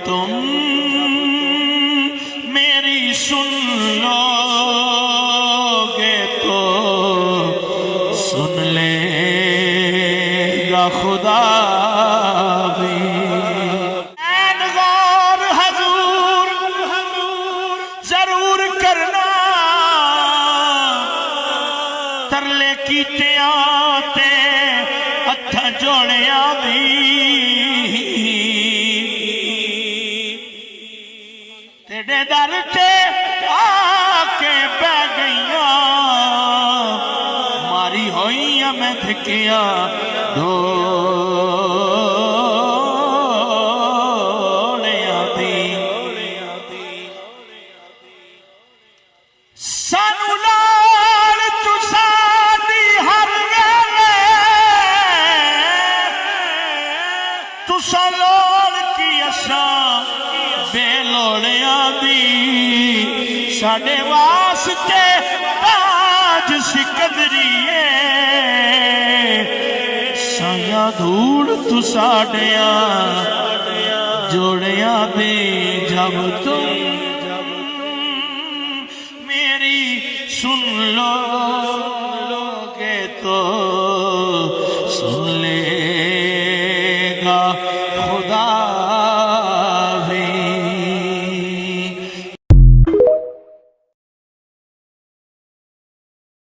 तुम मेरी सुन लोगे तो सुन लेगा खुदा भी। गौर हजूर जरूर करना, तरले कीते आते हत्था जोड़िया दी, तेरे दर ते आके बह गईया, मारी होई मैं थकिया ढोलिया दी। सानू लाल तुसा दी हर वेले, तुसा लोड़ की असा बेलोड़िया दी, साडे वास्ते ताज सिकदरिए, साया धूड़ तू साडिया जोड़िया दे। जब तुम मेरी सुन लोगे तो सुन लेगा खुदा।